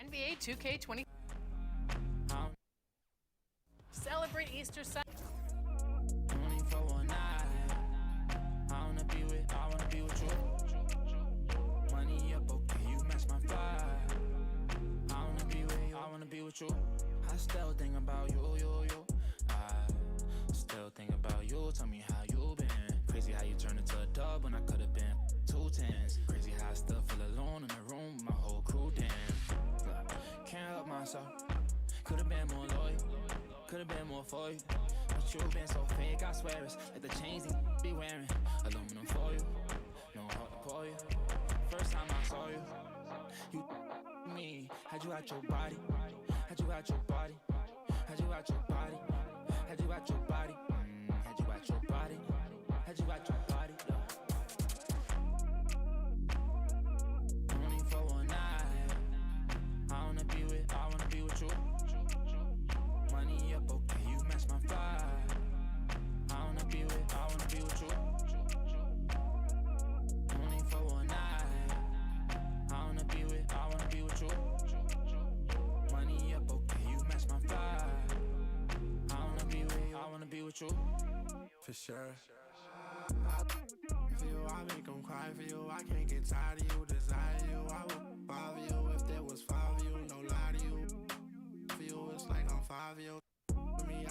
NBA 2K20. Celebrate Easter Sunday. Only for one night. I wanna be with you. Money up, okay, you match my vibe. I wanna be with you. I still think about you. I still think about you. Tell me how you been. Crazy how you turned into a dub when I could've been 2 10s. Crazy how I still feel alone in the room with my whole crew. Damn. Can't help myself. Could've been more loyal. Could've been more for you. But you been so fake, I swear it's like the chains you be wearing. Aluminum for you. No heart to pour you. First time I saw you. You me. Had you out your body. Had you out your body. Had you out your body. Had you out your body. Had you out your body. Had you out your body. Only for one night. I wanna be with you. Money up, okay, you match my vibe. I wanna be with you. Only for one night. I wanna be with you. Money up, okay, you match my vibe. I wanna be with you. For sure. For you, I make them cry for you. I can't get tired of you, desire you. I would bother you if there was 5 of you, no lie to you. For you, it's like I'm 5 of you. For me,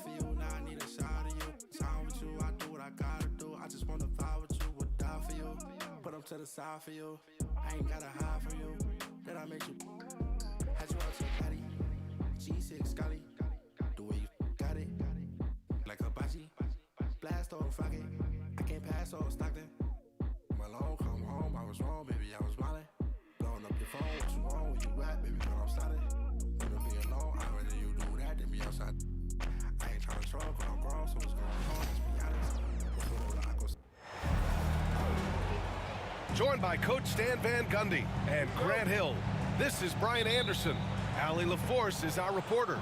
for you, now I need a shot of you. Time with you, I do what I gotta do. I just wanna vibe with you, would die for you. Put them to the side for you. I ain't gotta hide from you. Then I make you. Had you out your body. G6 Scotty. The way you got it. Like Hibachi. Blast on Friday. I can't pass on Stockton. Malone, come home, I was wrong, baby, I was wildin'. Blowing up your phone, what you want, where you at, baby, girl, I'm starting. Wanna be alone, I'd rather you do that than be outside. I ain't tryna troll, cause I'm grown, so what's going on, let's be honest. Joined by Coach Stan Van Gundy and Grant Hill, this is Brian Anderson. Allie LaForce is our reporter.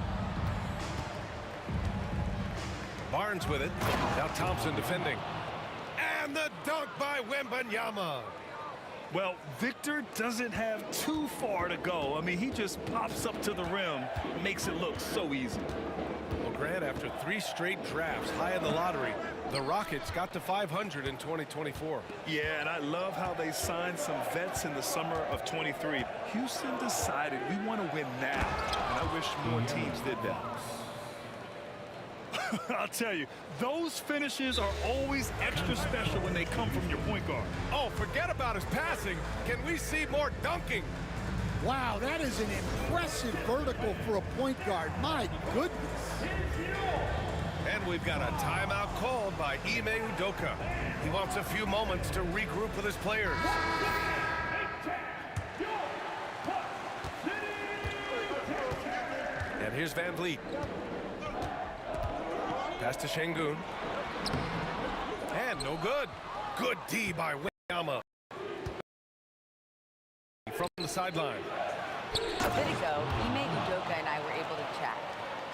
Barnes with it. Now Thompson defending. And the dunk by Wembanyama. Well, Victor doesn't have too far to go. I mean, he just pops up to the rim, makes it look so easy. Well, Grant, after 3 straight drafts high in the lottery, the Rockets got to 500 in 2024. Yeah, and I love how they signed some vets in the summer of 23. Houston decided we want to win now, and I wish more teams did that. I'll tell you, those finishes are always extra special when they come from your point guard. Oh, forget about his passing. Can we see more dunking? Wow, that is an impressive vertical for a point guard. My goodness. And we've got a timeout called by Ime Udoka. He wants a few moments to regroup with his players. And here's Van Vliet. Pass to Şengün. And no good. Good D by Wembanyama. From the sideline. A bit ago, Ime Udoka and I were able to chat.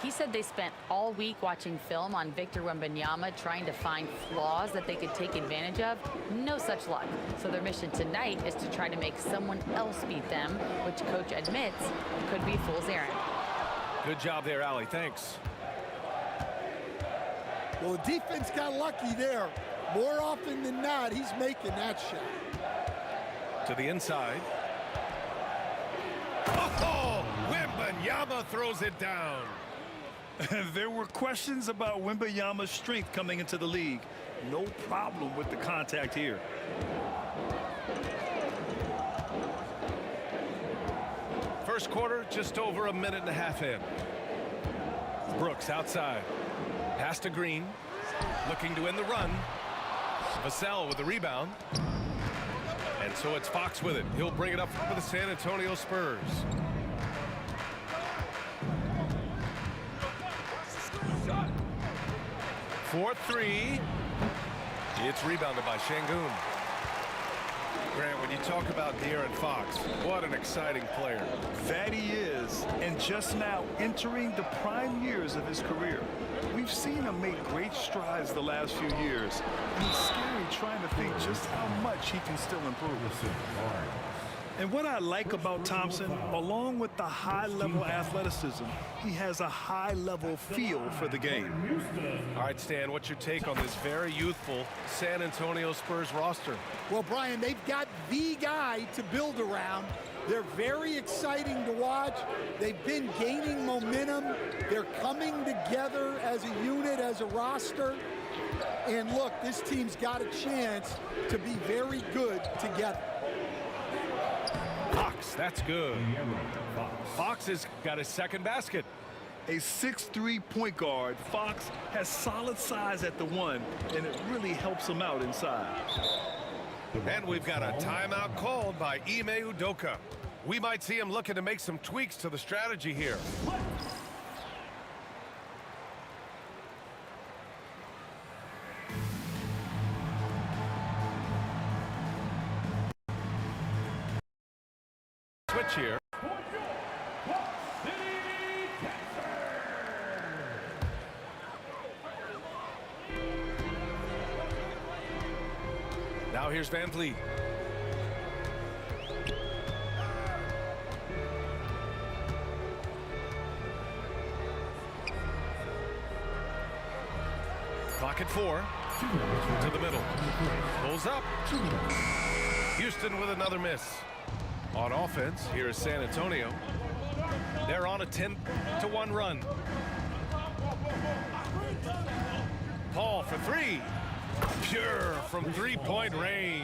He said they spent all week watching film on Victor Wembanyama, trying to find flaws that they could take advantage of. No such luck. So their mission tonight is to try to make someone else beat them, which coach admits could be a fool's errand. Good job there, Allie. Thanks. Well, the defense got lucky there. More often than not, he's making that shot. To the inside. Oh, Wembanyama throws it down. There were questions about Wembanyama's strength coming into the league. No problem with the contact here. First quarter, just over a minute and a half in. Brooks outside. Pass to Green. Looking to end the run. Vassell with the rebound. And so it's Fox with it. He'll bring it up for the San Antonio Spurs. For three. It's rebounded by Şengün. Grant, when you talk about De'Aaron Fox, what an exciting player. That he is, and just now entering the prime years of his career. We've seen him make great strides the last few years, and it's scary trying to think just how much he can still improve. And what I like about Thompson, along with the high-level athleticism, he has a high-level feel for the game. All right, Stan, what's your take on this very youthful San Antonio Spurs roster? Well, Brian, they've got the guy to build around. They're very exciting to watch. They've been gaining momentum. They're coming together as a unit, as a roster. And look, this team's got a chance to be very good together. Fox, that's good. Fox has got his second basket. A 6'3" point guard, Fox has solid size at the one, and it really helps him out inside. And we've got a timeout called by Ime Udoka. We might see him looking to make some tweaks to the strategy here. Switch here. Now here's Van Vliet. Clock at 4. To the middle. Pulls up. Houston with another miss. On offense, here is San Antonio. They're on a 10-1 run. Paul for three. Pure from three-point range.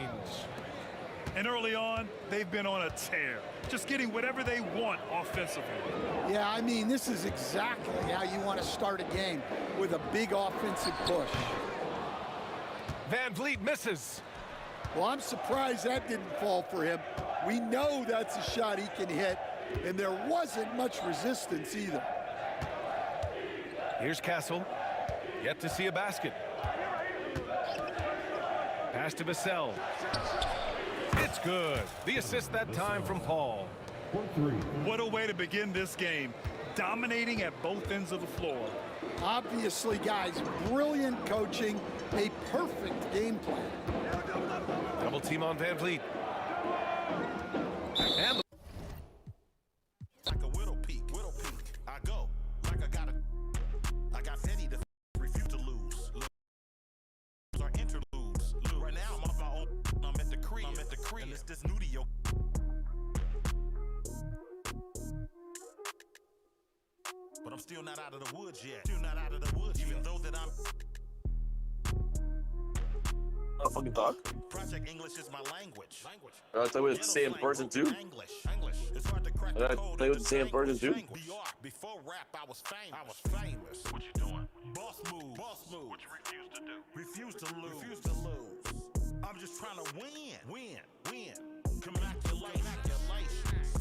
And early on, they've been on a tear, just getting whatever they want offensively. Yeah, I mean, this is exactly how you want to start a game, with a big offensive push. Van Vliet misses. Well, I'm surprised that didn't fall for him. We know that's a shot he can hit, and there wasn't much resistance either. Here's Castle. Yet to see a basket. Pass to Vassell. It's good. The assist that time from Paul. What a way to begin this game, dominating at both ends of the floor. Obviously, guys, brilliant coaching, a perfect game plan. Double team on Van Vliet. And like a widow peak, I go like I got Teddy to refuse to lose. Our interludes. Right now I'm off my own. I'm at the crib. And it's this new to your. But I'm still not out of the woods yet. Even though that I'm. Fucking talk. Project English is my language. I thought it was the same person too. English. It's hard to crack I thought it was the same person too. Before rap, I was famous. What you doing? Boss move. What you refuse to do? Refuse to lose. I'm just trying to win. Congratulations.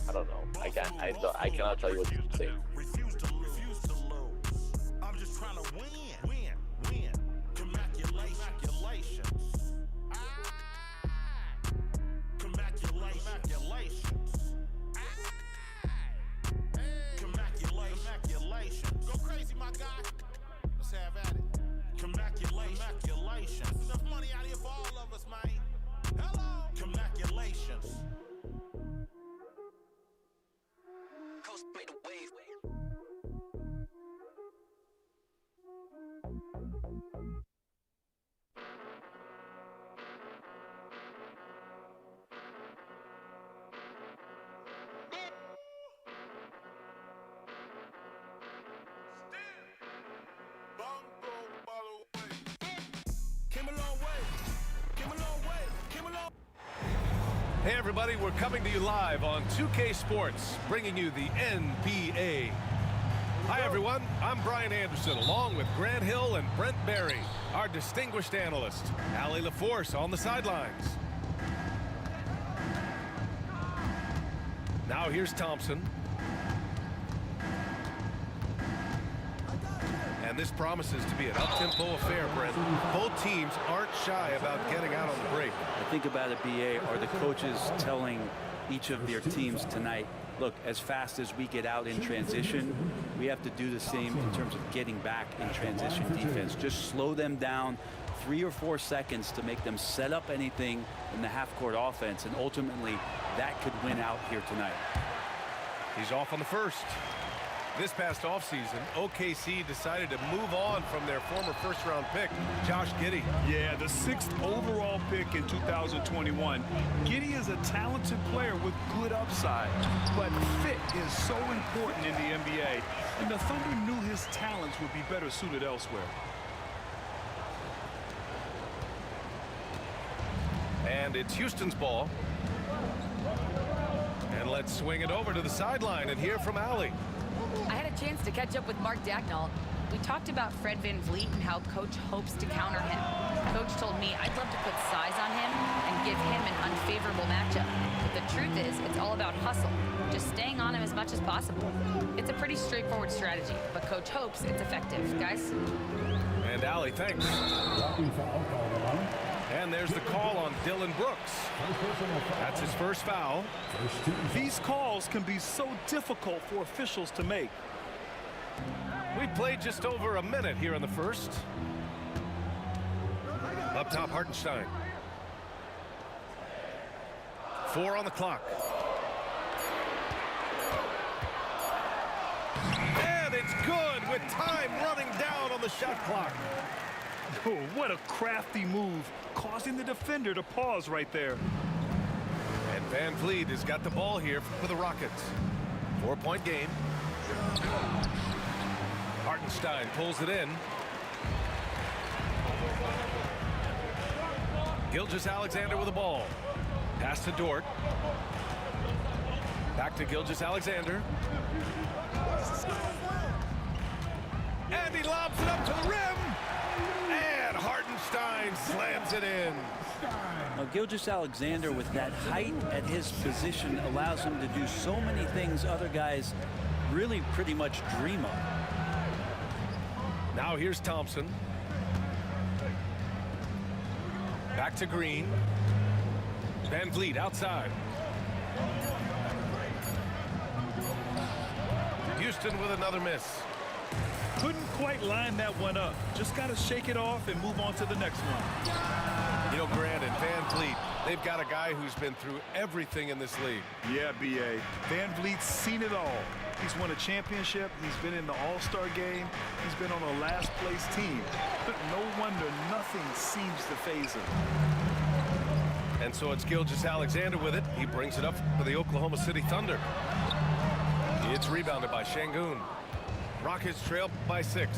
I don't know. I cannot tell you what to say. Refuse to lose. I'm just trying to win. Congratulations. Congratulations. Go crazy, my guy. Let's have at it. Congratulations. Enough money out here for all of us, man. Hello. Congratulations. Coast made a wave. hey, everybody, we're coming to you live on 2K Sports, bringing you the NBA. Hi, everyone. I'm Brian Anderson, along with Grant Hill and Brent Barry, our distinguished analyst. Allie LaForce on the sidelines. Now here's Thompson. And this promises to be an up-tempo affair, Brent. Both teams aren't shy about getting out on the break. I think about it, BA, are the coaches telling each of their teams tonight, look, as fast as we get out in transition, we have to do the same in terms of getting back in transition defense. Just slow them down 3 or 4 seconds to make them set up anything in the half-court offense, and ultimately that could win out here tonight. He's off on the first. This past offseason, OKC decided to move on from their former first-round pick, Josh Giddey. Yeah, the 6th overall pick in 2021. Giddey is a talented player with good upside, but fit is so important in the NBA, and the Thunder knew his talents would be better suited elsewhere. And it's Houston's ball. And let's swing it over to the sideline and hear from Allie. I had a chance to catch up with Mark Dacknall. We talked about Fred VanVleet and how Coach hopes to counter him. Coach told me I'd love to put size on him and give him an unfavorable matchup. But the truth is, it's all about hustle, just staying on him as much as possible. It's a pretty straightforward strategy, but Coach hopes it's effective. Guys? And Allie, thanks. And there's the call on Dylan Brooks. That's his first foul. These calls can be so difficult for officials to make. We played just over a minute here in the first. Up top, Hartenstein. 4 on the clock. And it's good with time running down on the shot clock. Oh, what a crafty move, causing the defender to pause right there. And VanVleet has got the ball here for the Rockets. 4-point game. Hartenstein pulls it in. Gilgeous-Alexander with the ball. Pass to Dort. Back to Gilgeous-Alexander. And he lobs it up to the rim. And Hartenstein slams it in. Now, Gilgeous-Alexander, with that height at his position, allows him to do so many things other guys really pretty much dream of. Now here's Thompson. Back to Green. VanVleet outside. Houston with another miss. Couldn't quite line that one up. Just got to shake it off and move on to the next one. You know, Grant and VanVleet, they've got a guy who's been through everything in this league. Yeah, B.A. VanVleet's seen it all. He's won a championship. He's been in the All-Star game. He's been on a last-place team. But no wonder nothing seems to faze him. And so it's Gilgeous-Alexander with it. He brings it up for the Oklahoma City Thunder. It's rebounded by Şengün. Rockets trail by 6.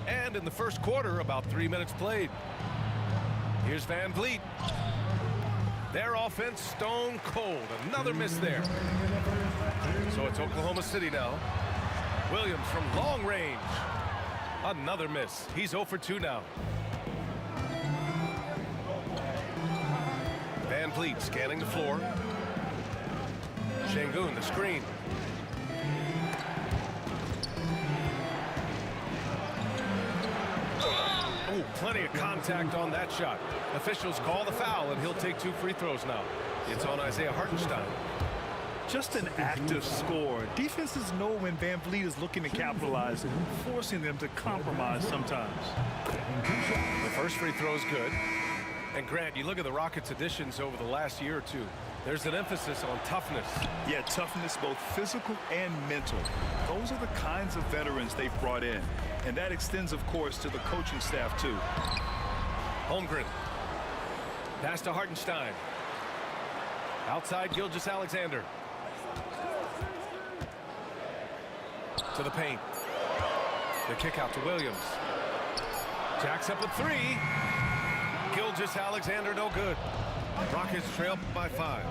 And in the first quarter, about 3 minutes played. Here's VanVleet. Their offense stone cold. Another miss there. So it's Oklahoma City now. Williams from long range. Another miss. He's 0 for 2 now. VanVleet scanning the floor. Şengün, the screen. Oh, plenty of contact on that shot. Officials call the foul, and he'll take 2 free throws now. It's on Isaiah Hartenstein. Just an active score. Defenses know when VanVleet is looking to capitalize, forcing them to compromise sometimes. The first free throw is good. And Grant, you look at the Rockets' additions over the last year or two. There's an emphasis on toughness. Yeah, toughness, both physical and mental. Those are the kinds of veterans they've brought in. And that extends, of course, to the coaching staff, too. Holmgren. Pass to Hartenstein. Outside Gilgeous-Alexander. To the paint. The kick out to Williams. Jacks up a 3. Gilgeous-Alexander no good. Rockets trail by 5.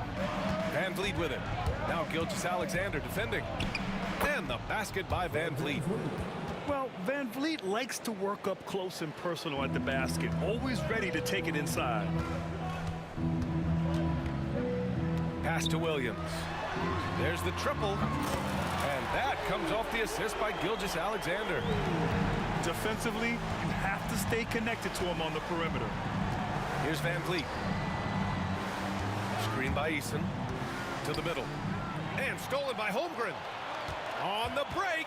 Van Vliet with it. Now Gilgeous-Alexander defending. And the basket by Van Vliet. Well, Van Vliet likes to work up close and personal at the basket, always ready to take it inside. Pass to Williams. There's the triple. And that comes off the assist by Gilgeous-Alexander. Defensively, you have to stay connected to him on the perimeter. Here's Van Vliet. Screen by Eason. To the middle. And stolen by Holmgren. On the break.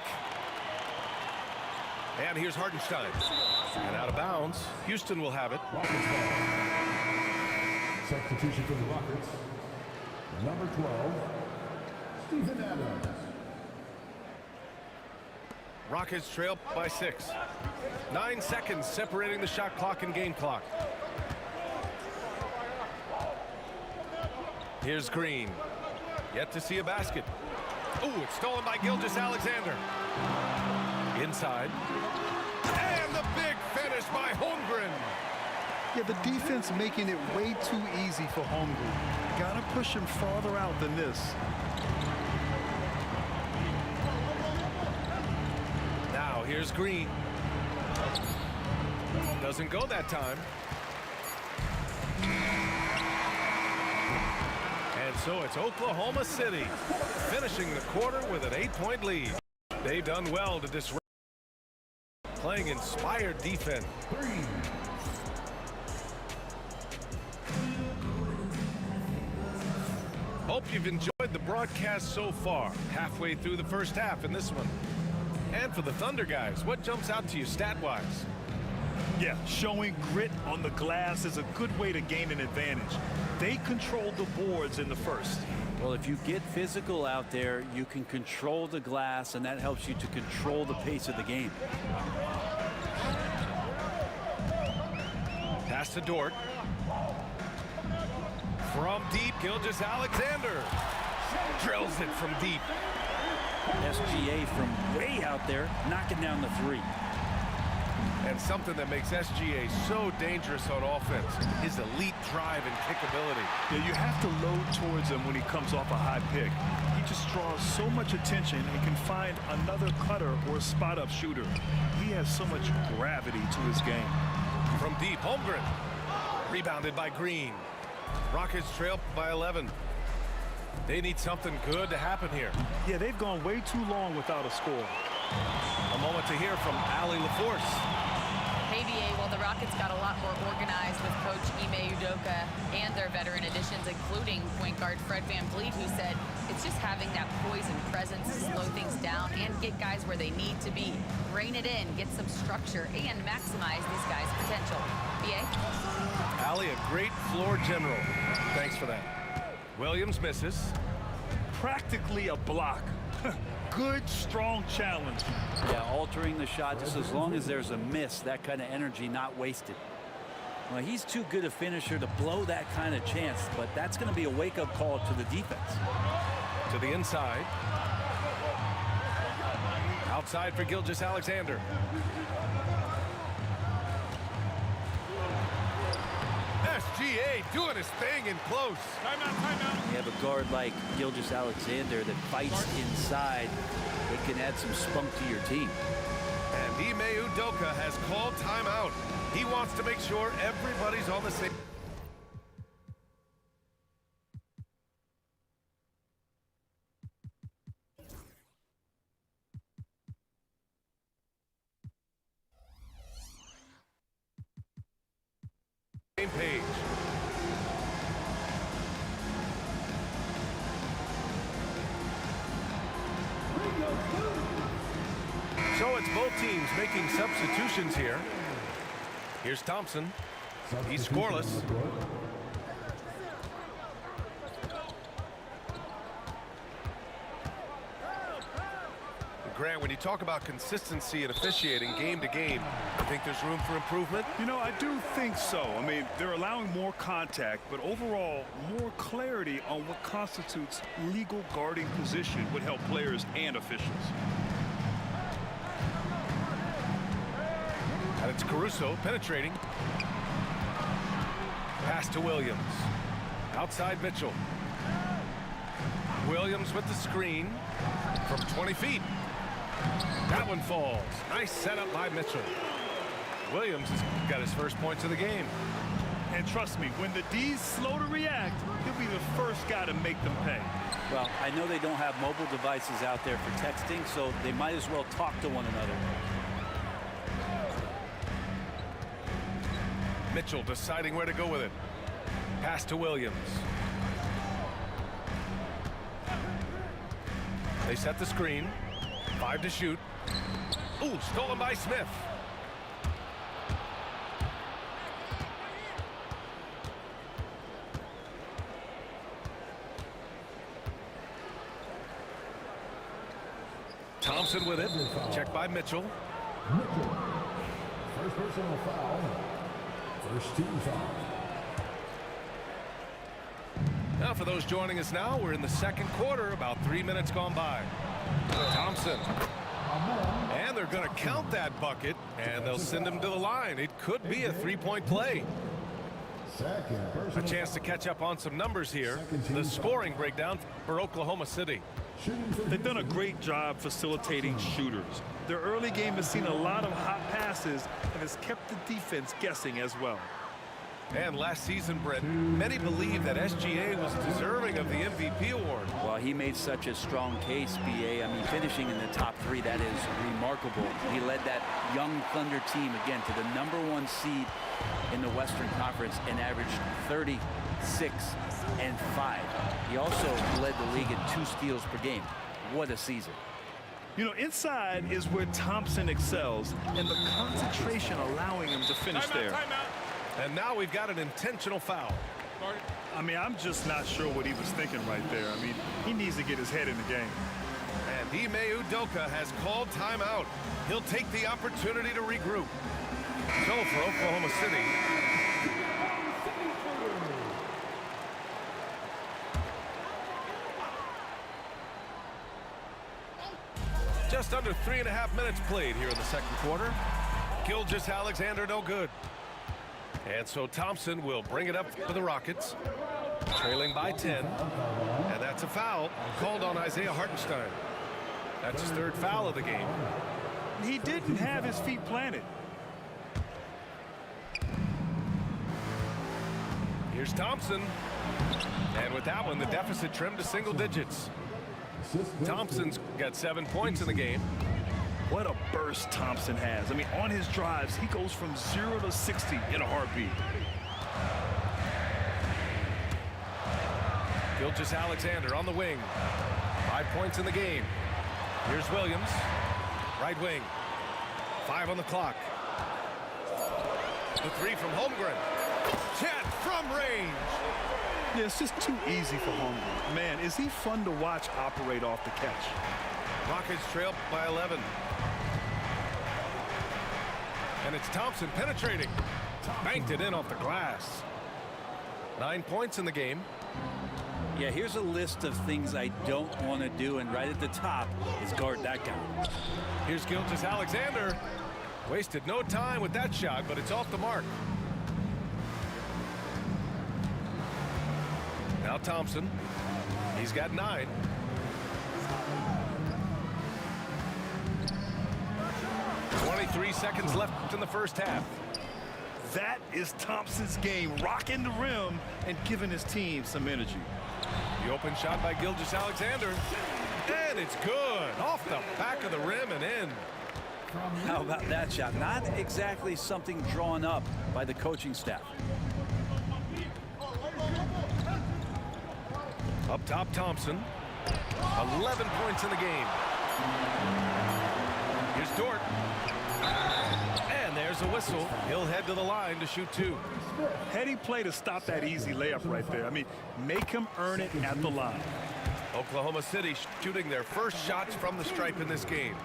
And here's Hartenstein. And out of bounds. Houston will have it. Substitution for the Rockets. Number 12, Stephen Adams. Rockets trail by 6. 9 seconds separating the shot clock and game clock. Here's Green. Yet to see a basket. Ooh, it's stolen by Gilgeous-Alexander. Inside. And the big finish by Holmgren. Yeah, the defense making it way too easy for Holmgren. Gotta push him farther out than this. Now here's Green. Doesn't go that time. And so it's Oklahoma City finishing the quarter with an 8-point lead. They've done well to disrupt, playing inspired defense. Hope you've enjoyed the broadcast so far. Halfway through the first half in this one. And for the Thunder guys, what jumps out to you stat-wise? Yeah, showing grit on the glass is a good way to gain an advantage. They controlled the boards in the first. Well, if you get physical out there, you can control the glass, and that helps you to control the pace of the game. Pass to Dort. From deep, Gilgeous-Alexander drills it from deep. SGA from way out there, knocking down the 3. And something that makes SGA so dangerous on offense, his elite drive and kickability. Yeah, you have to load towards him when he comes off a high pick. He just draws so much attention and can find another cutter or spot-up shooter. He has so much gravity to his game. From deep, Holmgren. Rebounded by Green. Rockets trail by 11. They need something good to happen here. Yeah, they've gone way too long without a score. A moment to hear from Allie LaForce. Hey, BA, well, the Rockets got a lot more organized with Coach Ime Udoka and their veteran additions, including point guard Fred Van Vliet, who said it's just having that poise and presence to slow things down and get guys where they need to be. Rein it in, get some structure, and maximize these guys' potential. BA? Allie, a great floor general. Thanks for that. Williams misses. Practically a block. Good, strong challenge. Yeah, altering the shot just as long as there's a miss, that kind of energy not wasted. Well, he's too good a finisher to blow that kind of chance, but that's going to be a wake-up call to the defense. To the inside. Outside for Gilgeous-Alexander. SGA doing his thing in close. Timeout, timeout. You have a guard like Gilgeous-Alexander that fights inside. It can add some spunk to your team. And Ime Udoka has called timeout. He wants to make sure everybody's on the same page. So it's both teams making substitutions here. Here's Thompson. He's scoreless. Grant, when you talk about consistency and officiating game to game, you think there's room for improvement? You know, I do think so. I mean, they're allowing more contact, but overall, more clarity on what constitutes legal guarding position would help players and officials. And it's Caruso penetrating. Pass to Williams. Outside Mitchell. Williams with the screen from 20 feet. That one falls. Nice setup by Mitchell. Williams has got his first points of the game. And trust me, when the D's slow to react, he'll be the first guy to make them pay. Well, I know they don't have mobile devices out there for texting, so they might as well talk to one another. Mitchell deciding where to go with it. Pass to Williams. They set the screen. 5 to shoot. Ooh, stolen by Smith. Thompson with it. Checked by Mitchell. Mitchell. First personal foul. First team foul. Now for those joining us now, we're in the second quarter, about 3 minutes gone by. Thompson. And they're going to count that bucket, and they'll send him to the line. It could be a three-point play. A chance to catch up on some numbers here. The scoring breakdown for Oklahoma City. They've done a great job facilitating shooters. Their early game has seen a lot of hot passes and has kept the defense guessing as well. And last season, Brent, many believe that SGA was deserving of the MVP award. Well, he made such a strong case, B.A. I mean, finishing in the top 3, that is remarkable. He led that young Thunder team, again, to the #1 seed in the Western Conference and averaged 36 and 5. He also led the league in 2 steals per game. What a season. You know, inside is where Thompson excels, and the concentration allowing him to finish there. And now we've got an intentional foul. I mean, I'm just not sure what he was thinking right there. I mean, he needs to get his head in the game. And Ime Udoka has called timeout. He'll take the opportunity to regroup. So for Oklahoma City, just under 3.5 minutes played here in the second quarter. Gilgeous-Alexander no good. And so Thompson will bring it up for the Rockets, trailing by 10. And that's a foul called on Isaiah Hartenstein. That's his 3rd foul of the game. He didn't have his feet planted. Here's Thompson. And with that one, the deficit trimmed to single digits. Thompson's got 7 points in the game. What a burst Thompson has. I mean, on his drives, he goes from 0 to 60 in a heartbeat. Gilgeous-Alexander on the wing. 5 points in the game. Here's Williams. Right wing. 5 on the clock. The 3 from Holmgren. Chet from range. Yeah, it's just too easy for Holmgren. Man, is he fun to watch operate off the catch. Rockets trail by 11. And it's Thompson penetrating. Banked it in off the glass. 9 points in the game. Yeah, here's a list of things I don't want to do, and right at the top is guard that guy. Here's Gilgeous-Alexander. Wasted no time with that shot, but it's off the mark. Now Thompson. He's got 9. .23 seconds left in the first half. That is Thompson's game, rocking the rim and giving his team some energy. The open shot by Gilgeous-Alexander. And it's good. Off the back of the rim and in. How about that shot? Not exactly something drawn up by the coaching staff. Up top, Thompson. 11 points in the game. Here's Dort. And there's a whistle. He'll head to the line to shoot 2. Heady play to stop that easy layup right there. I mean, make him earn it at the line. Oklahoma City shooting their first shots from the stripe in this game.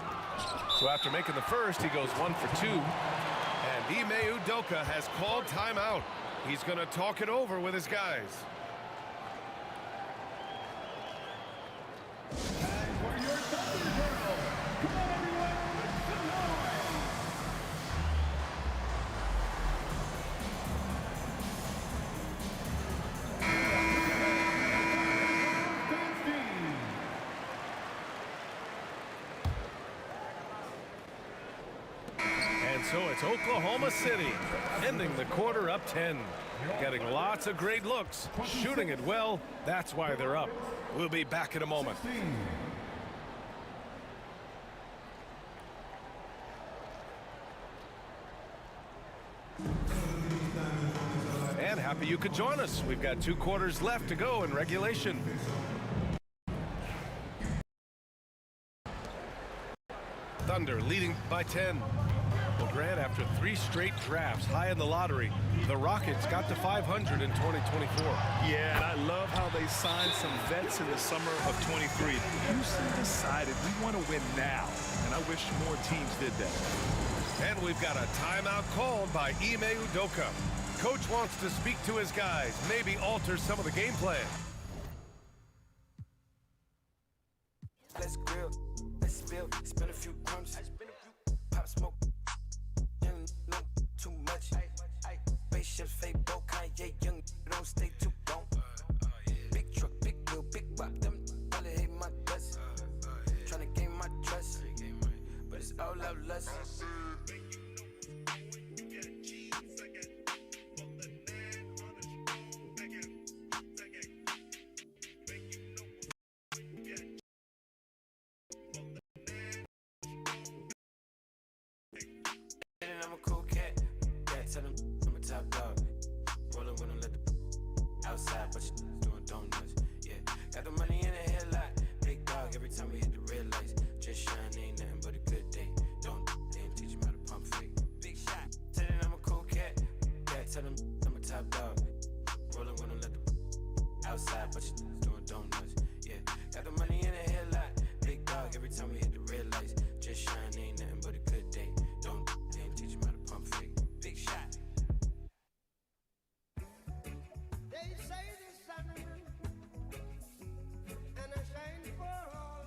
So after making the first, he goes 1 for 2. And Ime Udoka has called timeout. He's going to talk it over with his guys. it's Oklahoma City, ending the quarter up 10. Getting lots of great looks, shooting it well. That's why they're up. We'll be back in a moment. And happy you could join us. We've got 2 quarters left to go in regulation. Thunder leading by 10. Well, Grant, after 3 straight drafts high in the lottery, the Rockets got to 500 in 2024. Yeah, and I love how they signed some vets in the summer of 23. Houston decided we want to win now, and I wish more teams did that. And we've got a timeout called by Ime Udoka. Coach wants to speak to his guys, maybe alter some of the game plan. Let's grill, let's spill, spin a few crumbs, pop smoke, young, no, too much. Spaceship, fake, boat, Kanye, young, don't stay too long. Big truck, big wheel, big rock, them really hate my guts. Tryna gain my trust, but it's all out lust. I'm a cool cat. Yeah, tell them I'm a top dog. Rollin' when I let the outside, but you doing donuts. Yeah, got the money in the headlight. Big dog every time we hit the red lights. Just shine, ain't nothing but a good day. Don't teach him how to pump fake. Big shot. Tell them I'm a cool cat. Yeah, tell them I'm a top dog. Rollin' when I let the outside, but you doing donuts. Yeah, got the money in the headlight. Big dog every time we hit the red lights. Just shine, ain't nothing but a good day. Don't teach him how to pump fake. Big shot. They say the sun and I shine for all,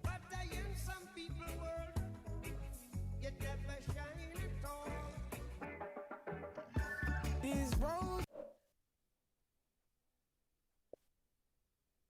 but I in some people world get that by shine at all. These roads.